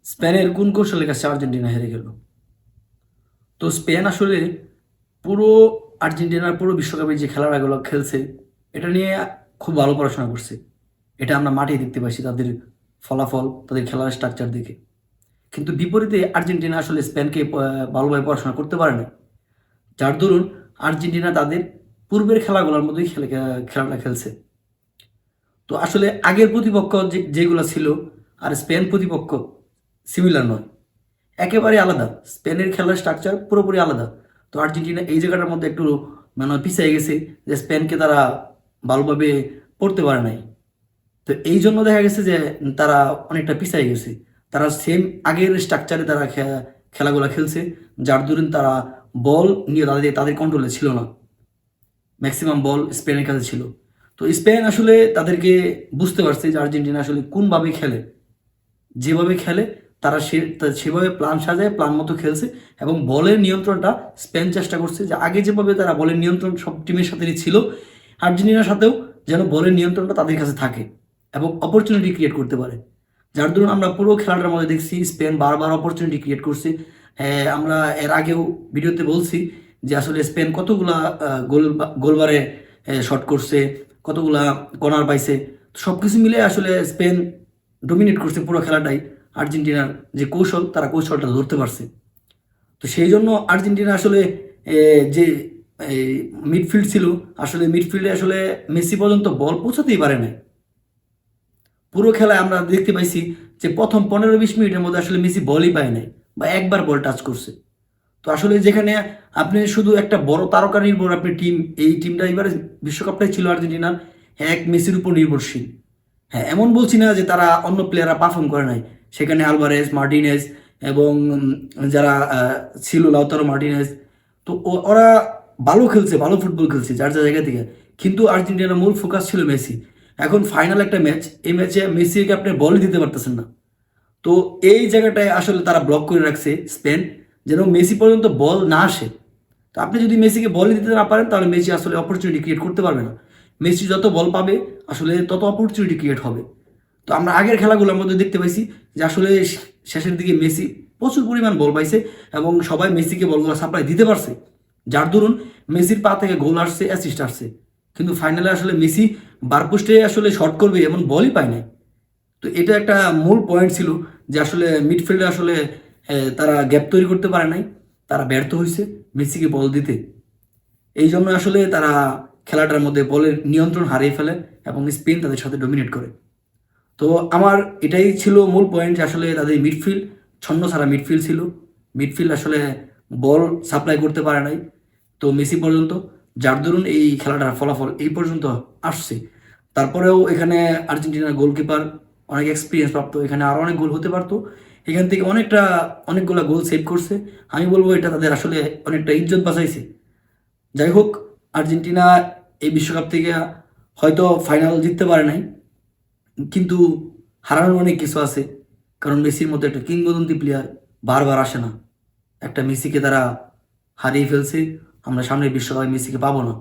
স্পেনের কোন কৌশলের কাছে আর্জেন্টিনা হেরে গেল? তো স্পেন আসলে পুরো আর্জেন্টিনার পুরো বিশ্বকাপে যে খেলাগুলো খেলছে এটা নিয়ে খুব ভালো পড়াশোনা করছে। এটা আমরা মাঠে দেখতে পাচ্ছি তাদের ফলাফল, তাদের খেলার স্ট্রাকচার দেখে। কিন্তু বিপরীতে আর্জেন্টিনা আসলে স্পেনকে ভালোভাবে পড়াশোনা করতে পারে না, যার দরুন আর্জেন্টিনা তাদের পূর্বের খেলাগুলোর মধ্যেই খেলাটা খেলছে। তো আসলে আগের প্রতিপক্ষ যেগুলো ছিল আর স্পেন প্রতিপক্ষ সিমিলার নয়, একেবারে আলাদা। স্পেনের খেলার স্ট্রাকচার পুরোপুরি আলাদা। তো আর্জেন্টিনা এই জায়গাটার মধ্যে একটু মানে পিছিয়ে গেছে, যে স্পেনকে তারা ভালোভাবে পড়তে পারে নাই। তো এই জন্য দেখা গেছে যে তারা অনেকটা পিছিয়ে গেছে। তারা সেম আগের স্ট্রাকচারে তারা খেলাগুলো খেলছে, যার দরুন তারা বল নিয়ে তাদের তাদের কন্ট্রোলে ছিল না। ম্যাক্সিমাম বল স্পেনের কাছে ছিল। তো স্পেন আসলে তাদেরকে বুঝতে পারছে যে আর্জেন্টিনা আসলে কোনভাবে খেলে। যেভাবে খেলে তারা সেভাবে প্ল্যান সাজায়, প্ল্যান মতো খেলছে। এবং বলের নিয়ন্ত্রণটা স্পেন চেষ্টা করছে যে আগে যেভাবে তারা বলের নিয়ন্ত্রণ সব টিমের সাথেই ছিল, আর্জেন্টিনার সাথেও যেন বলের নিয়ন্ত্রণটা তাদের কাছে থাকে এবং অপরচুনিটি ক্রিয়েট করতে পারে। যার দরুন আমরা পুরো খেলাটার মধ্যে দেখছি স্পেন বারবার অপরচুনিটি ক্রিয়েট করছে। হ্যাঁ, আমরা এর আগেও ভিডিওতে বলছি যে আসলে স্পেন কতগুলা গোলবারে শট করছে, কতগুলা কর্নার পাইছে। সব কিছু মিলে আসলে স্পেন ডমিনেট করছে পুরো খেলাটাই। আর্জেন্টিনার যে কৌশল, তারা কৌশলটা ধরতে পারছে। তো সেই জন্য আর্জেন্টিনা আসলে যে মিডফিল্ড ছিল, আসলে মিডফিল্ডে আসলে মেসি পর্যন্ত বল পৌঁছাতেই পারে না। পুরো খেলায় আমরা দেখতে পাইছি যে প্রথম 15-20 মিনিটের মধ্যে আসলে মেসি বলই পায় নাই, বা একবার বল টাচ করছে। তো আসলে যেখানে আপনি শুধু একটা বড় তারকা নির্ভর আপনি টিম, এই টিমটা এবারে বিশ্বকাপটাই ছিল আর্জেন্টিনার এক মেসির উপর নির্ভরশীল। হ্যাঁ, এমন বলছি না যে তারা অন্য প্লেয়াররা পারফর্ম করে নাই। সেখানে আলভারেজ, মার্টিনেজ এবং যারা ছিল লাউতারো মার্টিনেজ, তো ওরা ভালো খেলছে, ভালো ফুটবল খেলছে যার যার জায়গা থেকে। কিন্তু আর্জেন্টিনার মূল ফোকাস ছিল মেসি। এখন ফাইনাল একটা ম্যাচ, এই ম্যাচে মেসিকে আপনি বলই দিতে পারতেছেন না। তো এই জায়গাটায় আসলে তারা ব্লক করে রাখছে স্পেন, যেন মেসি পর্যন্ত বল না আসে। তো আপনি যদি মেসিকে বল দিতে না পারেন তাহলে মেসি আসলে অপরচুনিটি ক্রিয়েট করতে পারবে না। মেসি যত বল পাবে আসলে তত অপরচুনিটি ক্রিয়েট হবে। তো আমরা আগের খেলাগুলোর মধ্যে দেখতে পাইছি যে আসলে শেষের দিকে মেসি প্রচুর পরিমাণ বল পাইছে এবং সবাই মেসিকে বলগুলো সাপ্লাই দিতে পারছে, যার দরুন মেসির পা থেকে গোল আসছে, অ্যাসিস্ট আসছে। কিন্তু ফাইনালে আসলে মেসি বারপোস্টে আসলে শট করবে এমন বলই পায় নাই। তো এটা একটা মূল পয়েন্ট ছিল যে আসলে মিডফিল্ডে আসলে তারা গ্যাপ তৈরি করতে পারে নাই, তারা ব্যর্থ হয়েছে মেসিকে বল দিতে। এই জন্য আসলে তারা খেলাটার মধ্যে বলের নিয়ন্ত্রণ হারিয়ে ফেলে এবং স্পেন তাদের সাথে ডমিনেট করে। তো আমার এটাই ছিল মূল পয়েন্ট যে আসলে তাদের মিডফিল্ড ছন্ন ছাড়া মিডফিল্ড ছিল। মিডফিল্ড আসলে বল সাপ্লাই করতে পারে নাই তো মেসি পর্যন্ত, যার দরুন এই খেলাটার ফলাফল এই পর্যন্ত আসছে। তারপরেও এখানে আর্জেন্টিনার গোলকিপার অনেক এক্সপিরিয়েন্স প্রাপ্ত, এখানে আরও অনেক গোল হতে পারতো। এখান থেকে অনেকগুলা গোল সেভ করছে। আমি বলবো এটা তাদের আসলে অনেকটা ইজ্জত বাঁচাইছে। যাই হোক, আর্জেন্টিনা এই বিশ্বকাপ থেকে হয়তো ফাইনাল জিততে পারে নাই, কিন্তু হারানোর অনেক কিছু আছে। কারণ মেসির মতো একটা কিংবদন্তি প্লেয়ার বারবার আসে না। একটা মেসিকে তারা হারিয়ে ফেলছে, আমরা সামনের বিশ্বকাপে মেসিকে পাবো না।